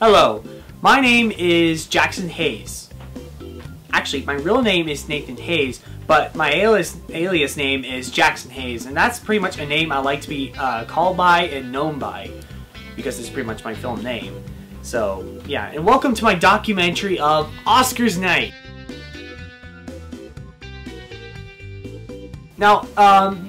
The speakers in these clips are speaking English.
Hello, my name is Jackson Hayes. Actually, my real name is Nathan Hayes, but my alias name is Jackson Hayes, and that's pretty much a name I like to be called by and known by, because it's pretty much my film name. So, yeah, and welcome to my documentary of Oscars Night. Now,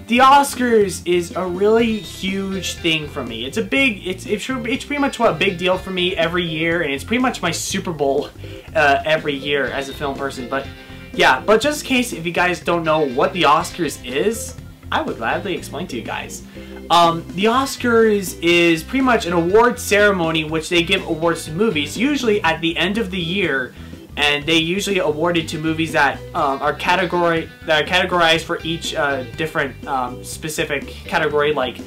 the Oscars is a really huge thing for me. It's pretty much a big deal for me every year, and it's pretty much my Super Bowl every year as a film person. But yeah, but just in case if you guys don't know what the Oscars is, I would gladly explain to you guys. The Oscars is pretty much an award ceremony which they give awards to movies, usually at the end of the year. And they usually award it to movies that are categorized for each different specific category. Like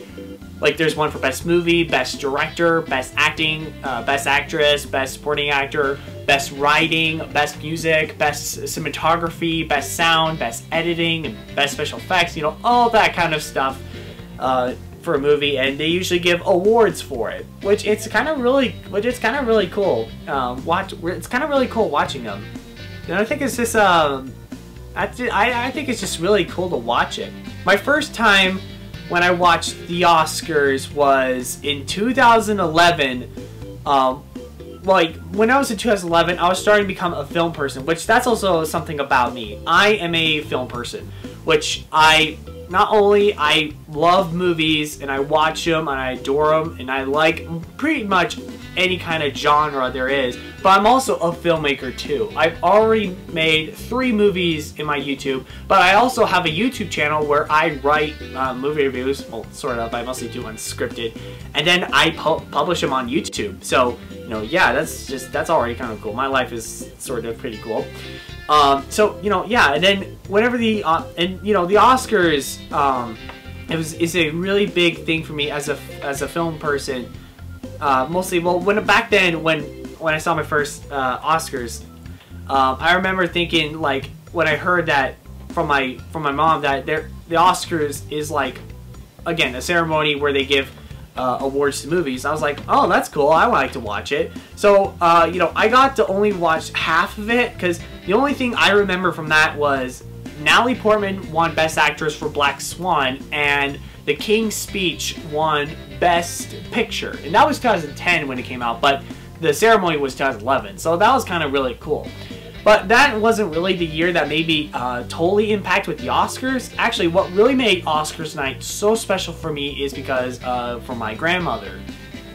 there's one for best movie, best director, best acting, best actress, best supporting actor, best writing, best music, best cinematography, best sound, best editing, and best special effects. You know, all that kind of stuff for a movie, and they usually give awards for it, which it's kind of really cool. It's kind of really cool watching them. And I think it's just I think it's just really cool to watch it. My first time when I watched the Oscars was in 2011. Like when I was in 2011, I was starting to become a film person, which that's also something about me. I am a film person, which not only I love movies and I watch them and I adore them and I like pretty much any kind of genre there is, but I'm also a filmmaker too. I've already made 3 movies in my YouTube, but I also have a YouTube channel where I write movie reviews, well, sort of, I mostly do unscripted, and then I publish them on YouTube. So, you know, yeah, that's already kind of cool. My life is sort of pretty cool. So, you know, yeah, and then whenever the Oscars, it's a really big thing for me as a film person. Mostly, well, back then when I saw my first Oscars, I remember thinking, like, when I heard that from my mom that the Oscars is like, again, a ceremony where they give awards to movies. I was like, oh, that's cool, I would like to watch it. So, you know, I got to only watch half of it, because the only thing I remember from that was Natalie Portman won Best Actress for Black Swan, and The King's Speech won Best Picture. And that was 2010 when it came out, but the ceremony was 2011, so that was kind of really cool. But that wasn't really the year that made me totally impact with the Oscars. Actually, what really made Oscars night so special for me is because for my grandmother.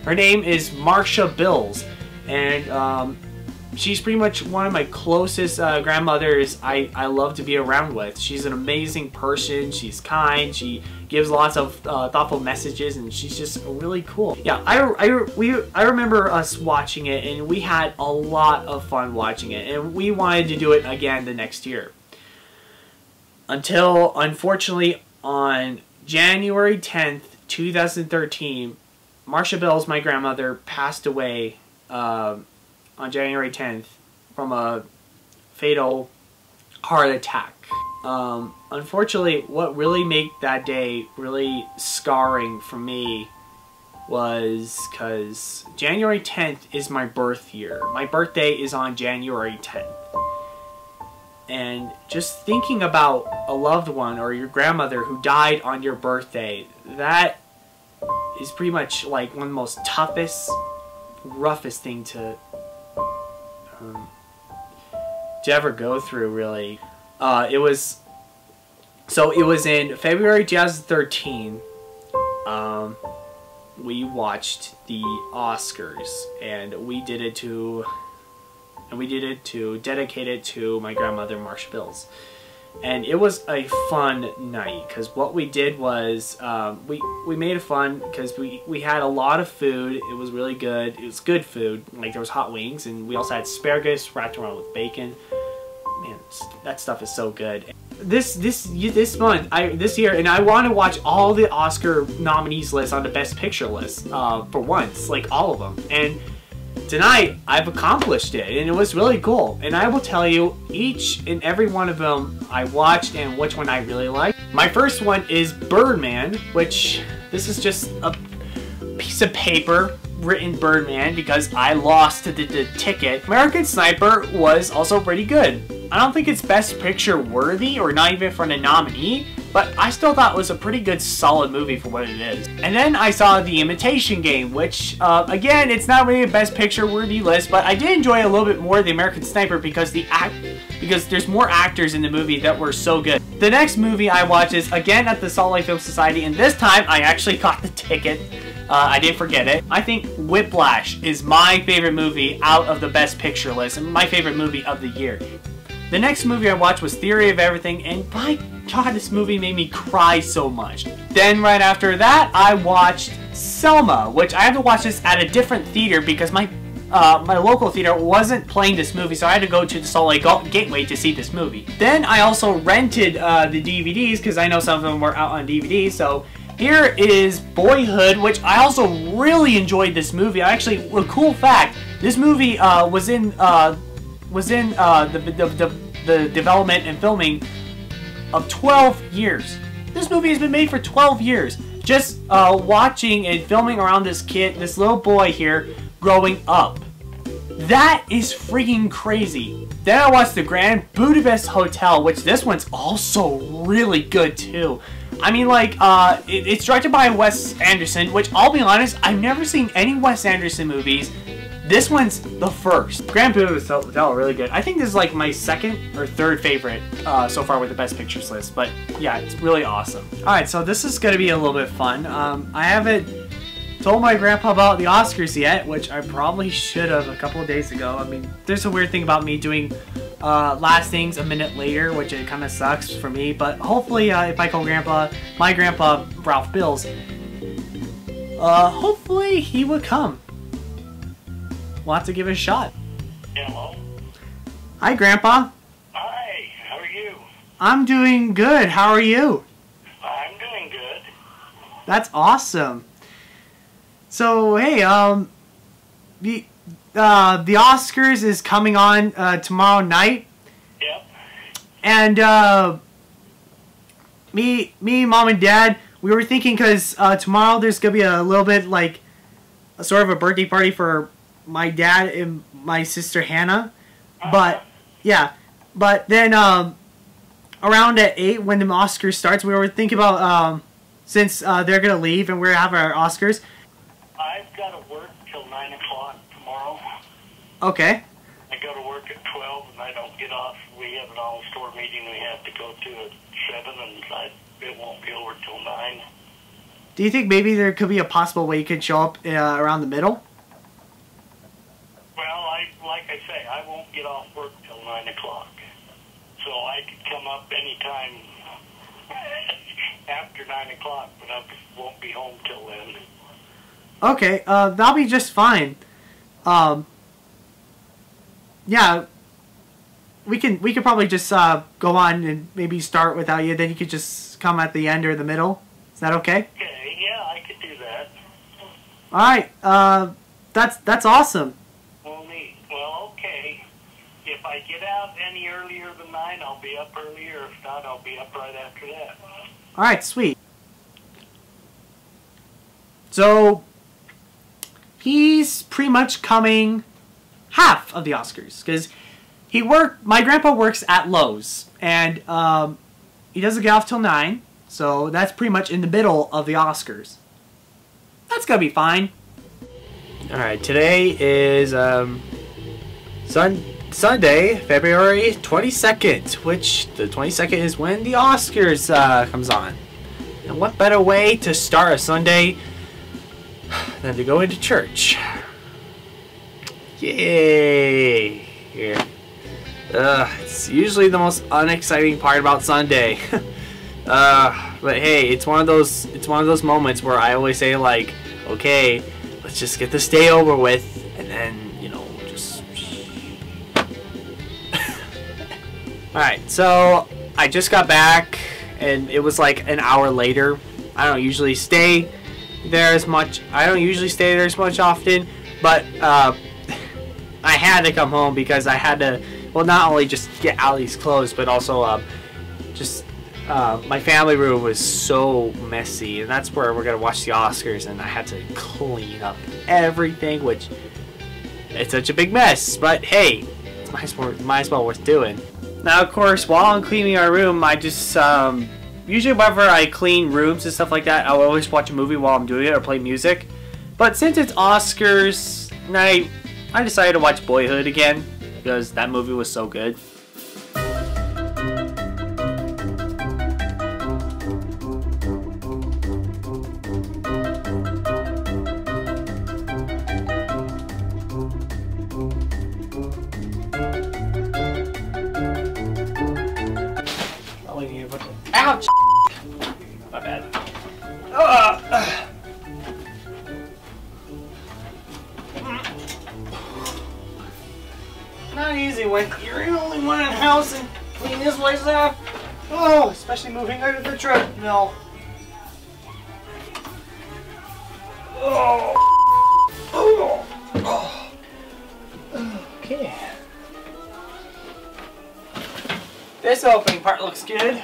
Her name is Marsha Bills, and she's pretty much one of my closest grandmothers I love to be around with. She's an amazing person. She's kind. She gives lots of thoughtful messages, and she's just really cool. Yeah, I remember us watching it, and we had a lot of fun watching it, and we wanted to do it again the next year. Until, unfortunately, on January 10th, 2013, Marsha Bills, my grandmother, passed away on January 10th from a fatal heart attack. Unfortunately, what really made that day really scarring for me was because January 10th is my birth year. My birthday is on January 10th. And just thinking about a loved one or your grandmother who died on your birthday, that is pretty much like one of the most toughest, roughest thing to ever go through, really. It was in February 2013. We watched the Oscars, and we did it to dedicate it to my grandmother, Marsha Bills. And it was a fun night, because what we did was we made it fun because we had a lot of food. It was really good. It was good food. Like, there was hot wings, and we also had asparagus wrapped around with bacon. Man, that stuff is so good. This year, and I want to watch all the Oscar nominees lists on the Best Picture list for once, like all of them. And tonight, I've accomplished it, and it was really cool. And I will tell you, each and every one of them I watched and which one I really liked. My first one is Birdman, which this is just a piece of paper written Birdman because I lost the ticket. American Sniper was also pretty good. I don't think it's Best Picture worthy or not even for the nominee, but I still thought it was a pretty good solid movie for what it is. And then I saw The Imitation Game, which again, it's not really a Best Picture worthy list, but I did enjoy a little bit more The American Sniper because there's more actors in the movie that were so good. The next movie I watched is again at the Salt Lake Film Society, and this time I actually got the ticket. I didn't forget it. I think Whiplash is my favorite movie out of the Best Picture list and my favorite movie of the year. The next movie I watched was Theory of Everything, and by God, this movie made me cry so much. Then right after that, I watched Selma, which I had to watch this at a different theater because my local theater wasn't playing this movie, so I had to go to the Salt Lake Gateway to see this movie. Then I also rented the DVDs because I know some of them were out on DVD, so here is Boyhood, which I also really enjoyed this movie. Actually, a cool fact, this movie was in the development and filming of 12 years. This movie has been made for 12 years. Just watching and filming around this kid, this little boy here, growing up. That is freaking crazy. Then I watched The Grand Budapest Hotel, which this one's also really good too. I mean, like, it's directed by Wes Anderson, which I'll be honest, I've never seen any Wes Anderson movies. This one's the first. Grand Budapest Hotel, really good. I think this is like my second or third favorite so far with the Best Pictures list. But yeah, it's really awesome. Alright, so this is going to be a little bit fun. I haven't told my grandpa about the Oscars yet, which I probably should have a couple of days ago. I mean, there's a weird thing about me doing last things a minute later, which it kind of sucks for me. But hopefully, if I call my grandpa, Ralph Bills, hopefully he would come. We'll have to give it a shot. Hello. Hi, Grandpa. Hi, how are you? I'm doing good. How are you? I'm doing good. That's awesome. So, hey, the Oscars is coming on tomorrow night. Yep. And me, Mom, and Dad, we were thinking because tomorrow there's gonna be a little bit like a sort of a birthday party for my dad and my sister Hannah, but yeah, but then around at 8 when the Oscars starts, we were thinking about since they're gonna leave and we're gonna have our Oscars. I've got to work till 9 o'clock tomorrow. Okay. I go to work at 12 and I don't get off. We have an all-store meeting we have to go to at 7 and it won't be over till 9. Do you think maybe there could be a possible way you could show up around the middle? Well, like I say, I won't get off work till 9 o'clock. So I could come up anytime after 9 o'clock, but I won't be home till then. Okay, that'll be just fine. Yeah, we could probably just go on and maybe start without you. Then you could just come at the end or the middle. Is that okay? Okay, yeah, I could do that. All right, that's awesome. Well, okay. If I get out any earlier than 9, I'll be up earlier. If not, I'll be up right after that. All right, sweet. So he's pretty much coming half of the Oscars because my grandpa works at Lowe's and he doesn't get off till 9, so that's pretty much in the middle of the Oscars. That's gonna be fine. All right, today is Sunday, February 22nd, which the 22nd is when the Oscars comes on. And what better way to start a Sunday than to go into church? Yay! Yeah. It's usually the most unexciting part about Sunday. But hey, it's one of those moments where I always say like, okay, let's just get this day over with, and then, you know, just... Alright, so I just got back, and it was like an hour later. I don't usually stay there as much. Often, but I had to come home because I had to, well, not only just get out of these clothes, but also just my family room was so messy, and that's where we're gonna watch the Oscars, and I had to clean up everything, which it's such a big mess. But hey, it's might as well worth doing. Now, of course, while I'm cleaning our room, I just usually whenever I clean rooms and stuff like that, I'll always watch a movie while I'm doing it or play music. But since it's Oscars night, I decided to watch Boyhood again because that movie was so good. Ouch! My bad. Not easy when you're the only one in the house and clean this place up. Oh, especially moving out of the treadmill. Oh. Okay. This opening part looks good.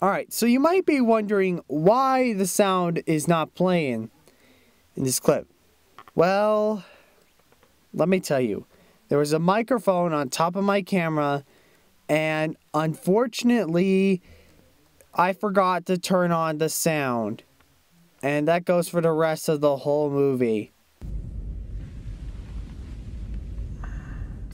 Alright, so you might be wondering why the sound is not playing in this clip. Well, let me tell you. There was a microphone on top of my camera, and unfortunately, I forgot to turn on the sound. And that goes for the rest of the whole movie.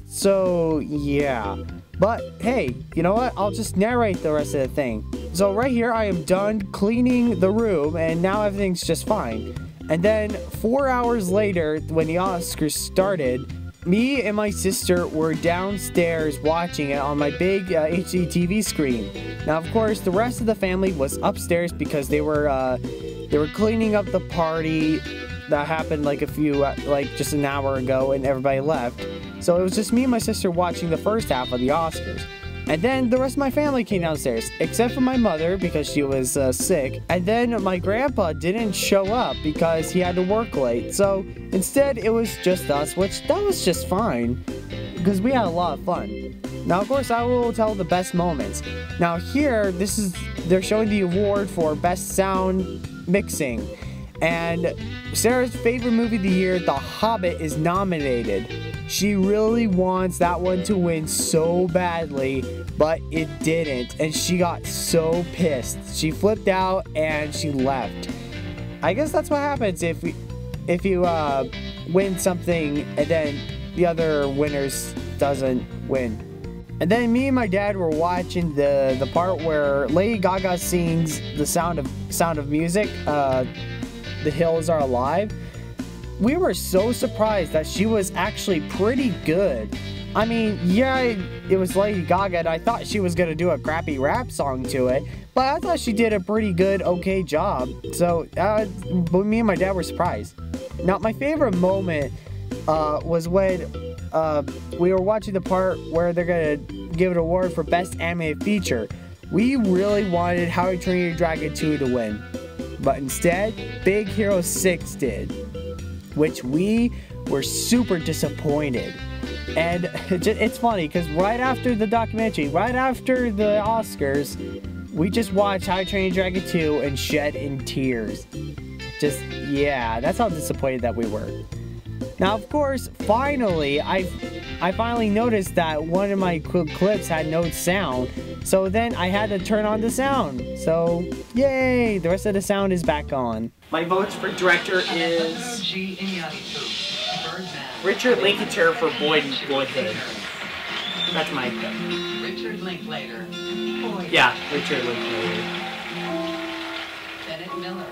So, yeah. But, hey, you know what? I'll just narrate the rest of the thing. So, right here, I am done cleaning the room, and now everything's just fine. And then, 4 hours later, when the Oscars started, me and my sister were downstairs watching it on my big HD TV screen. Now, of course, the rest of the family was upstairs because they were cleaning up the party that happened like just an hour ago, and everybody left. So it was just me and my sister watching the first half of the Oscars. And then the rest of my family came downstairs, except for my mother because she was sick. And then my grandpa didn't show up because he had to work late. So instead it was just us, which that was just fine because we had a lot of fun. Now, of course, I will tell the best moments. Now here, they're showing the award for best sound mixing. And Sarah's favorite movie of the year, The Hobbit, is nominated. She really wants that one to win so badly, but it didn't, and she got so pissed. She flipped out and she left. I guess that's what happens if you win something and then the other winners doesn't win. And then me and my dad were watching the part where Lady Gaga sings the Sound of Music. The Hills Are Alive. We were so surprised that she was actually pretty good. I mean, yeah, it was Lady Gaga, and I thought she was gonna do a crappy rap song to it, but I thought she did a pretty good, okay job. So, me and my dad were surprised. Now, my favorite moment was when we were watching the part where they're gonna give an award for Best Animated Feature. We really wanted How to Train Your Dragon 2 to win. But instead, Big Hero 6 did, which we were super disappointed. And it's funny, because right after the documentary, right after the Oscars, we just watched How to Train Your Dragon 2 and shed in tears. Just, yeah, that's how disappointed that we were. Now, of course, finally, I finally noticed that one of my clips had no sound, so then I had to turn on the sound. So, yay! The rest of the sound is back on. My votes for director is Richard Linklater for Boyhood. That's my pick. Richard Linklater. Yeah, Richard Linklater. Bennett Miller.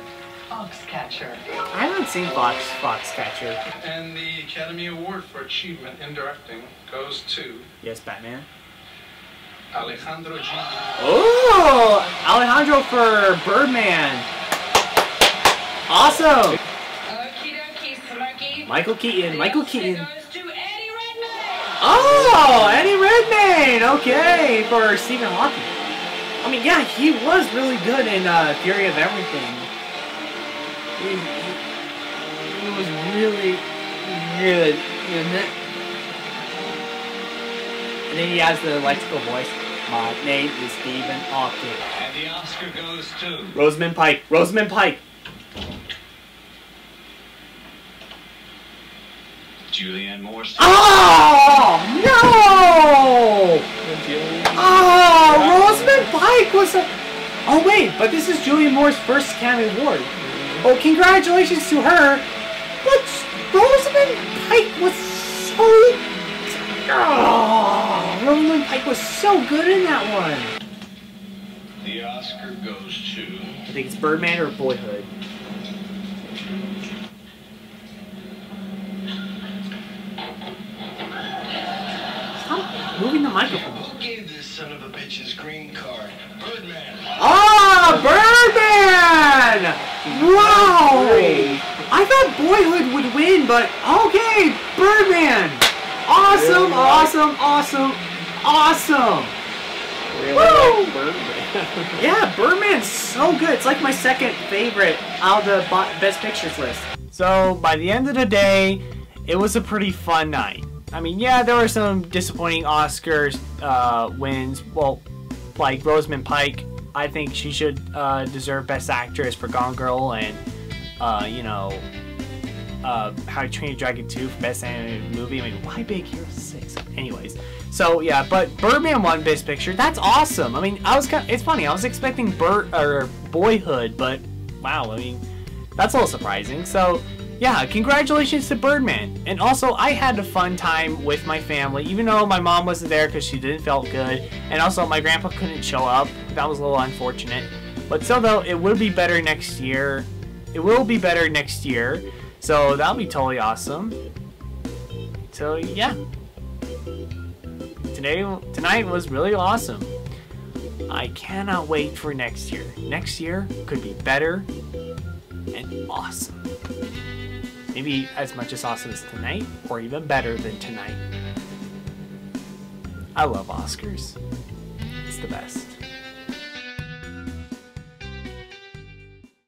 Foxcatcher. I haven't seen Foxcatcher. And the Academy Award for Achievement in Directing goes to... Yes, Batman. Alejandro G. Oh! Alejandro for Birdman. Awesome! Michael Keaton. Oh! Eddie Redmayne! Okay, for Stephen Hawking. I mean, yeah, he was really good in Theory of Everything. He was really, Good, isn't it? And then he has the electrical voice. My name is Stephen Hawking. And the Oscar goes to Rosamund Pike. Rosamund Pike. Julianne Moore. Oh no! Oh, Rosamund Pike was a. Oh wait, but this is Julianne Moore's first Academy Award. Oh, congratulations to her. But Rosamund Pike was so. Oh, Rosamund Pike was so good in that one. The Oscar goes to. I think it's Birdman or Boyhood. Stop moving the microphone. Who gave this son of a bitch his green card? Birdman. Ah, Birdman! Wow! I thought Boyhood would win, but okay, Birdman! Awesome, awesome, awesome, awesome! Woo! Birdman. Yeah, Birdman's so good. It's like my second favorite out of the Best Pictures list. So, by the end of the day, it was a pretty fun night. I mean, yeah, there were some disappointing Oscars wins. Well, like Rosamund Pike, I think she should deserve Best Actress for Gone Girl and, you know, How to Train Your Dragon 2 for Best Animated Movie. I mean, why Big Hero 6? Anyways, so yeah, but Birdman won Best Picture. That's awesome. I mean, it's funny. I was expecting Boyhood, but wow, I mean, that's a little surprising. So yeah, congratulations to Birdman. And also, I had a fun time with my family, even though my mom wasn't there because she didn't feel good, and also my grandpa couldn't show up. That was a little unfortunate. But still, though, it will be better next year. It will be better next year. So that'll be totally awesome. So yeah, tonight was really awesome. I cannot wait for next year. Next year could be better and awesome. Maybe as much as awesome as tonight, or even better than tonight. I love Oscars. It's the best.